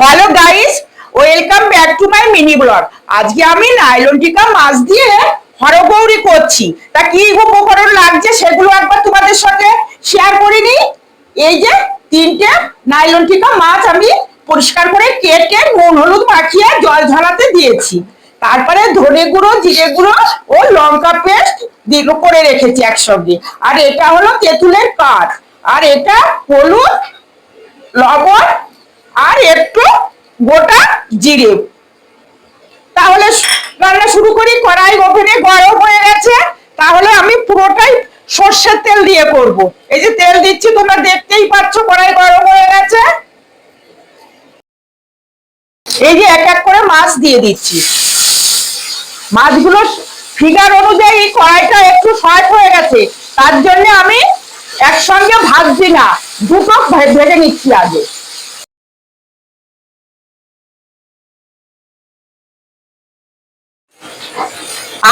Hello guys, welcome back to my mini blog. আজকে আমি nylon টিকা মাছ দিয়ে হরগৌরি করছি। তা কি উপকরণ লাগছে সেগুলো একবার তোমাদের সাথে শেয়ার করে নিই। এই যে তিনটে নাইলন টিকা মাছ আমি পরিষ্কার করে কেটে নুন হলুদ মাখিয়ে জল ঝরাতে দিয়েছি। তারপরে ধনে গুঁড়ো, জিরে গুঁড়ো ও লঙ্কা পেস্ট করে রেখেছি একসঙ্গে। আর এটা হলো তেঁতুলের কাঠ, আর এটা হলুদ, লবণ আর একটু গোটা জিরে। তাহলে রান্না শুরু করি। কড়াই ওভেনে গরম হয়ে গেছে, তাহলে আমি পুরোটাই সর্ষের তেল দিয়ে করব। এই যে তেল দিচ্ছি, তোমরা দেখতেই পাচ্ছ কড়াই গরম হয়ে গেছে। এই যে এক এক করে মাছ দিয়ে দিচ্ছি। মাছগুলো ফিগার অনুযায়ী কড়াইটা একটু শর্ট হয়ে গেছে, তার জন্য আমি একসঙ্গে ভাজছি না, দুটো ভেজে নিচ্ছি আগে।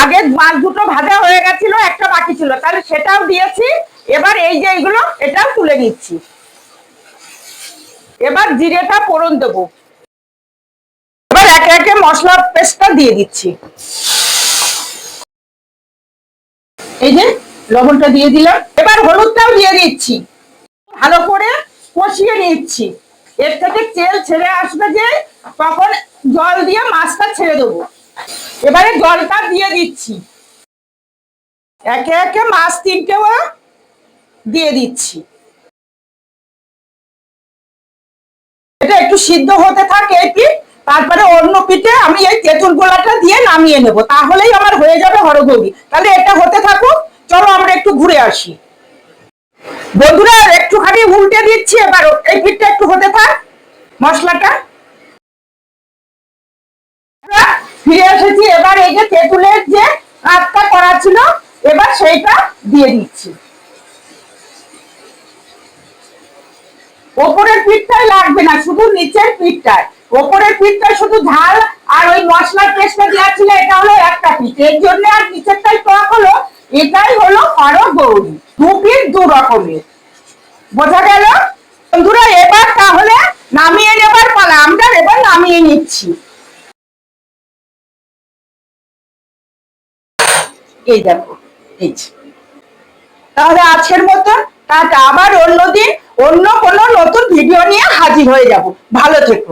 আগে মাছ দুটো ভাজা হয়ে গেছিল, একটা বাকি ছিল, তাহলে সেটাও দিয়েছি। এবার এই যে এইগুলো এটাও তুলে নিচ্ছি। এবার জিরেটা ফোড়ন দেবো। এবার একে একে মশলা পেস্টটা দিয়ে দিচ্ছি। এই যে লবণটা দিয়ে দিলাম, এবার হলুদটাও দিয়ে দিচ্ছি। ভালো করে কষিয়ে নিচ্ছি। এর থেকে তেল ছেড়ে আসবে যে, তখন জল দিয়ে মাছটা ছেড়ে দেবো। এবারে জলটা দিয়ে দিচ্ছি। একে একে মাছ তিনটেও দিয়ে দিচ্ছি। এটা একটু সিদ্ধ হতে থাকে এই পিঠ, তারপরে অন্য পিঠে আমি এই তেঁতুল গোলাটা দিয়ে নামিয়ে নেব, তাহলেই আমার হয়ে যাবে হরগৌরি। তাহলে এটা হতে থাকুক, চলো আমরা একটু ঘুরে আসি। বন্ধুরা একটুখানি উল্টে দিচ্ছি, এবার এই পিঠটা একটু হতে থাক মশলাটা। ফিরে এসেছি। এবার এই যে তেঁতুলের যে কাঠটা করা ছিল, এবার সেইটা দিয়ে দিচ্ছি। ওপরের পিঠটাই লাগবে না, শুধু নিচের পিঠটাই। ওপরের পিঠটাই শুধু ঝাল আর ওই মশলার পেস্টটা দেওয়া ছিল, এটা হলো একটা পিঠ, এর জন্য। আর নিচেরটাই টক হলো, এটাই হলো হরগৌরি। দু পিঠ দু রকমের, বোঝা গেল বন্ধুরা? এবার তাহলে নামিয়ে নেবার পালা। আমরা এবার নামিয়ে নিচ্ছি। এই দেখো, এই তাহলে আজকের মতন টাটা। আবার অন্যদিন অন্য কোনো নতুন ভিডিও নিয়ে হাজির হয়ে যাব। ভালো থেকো।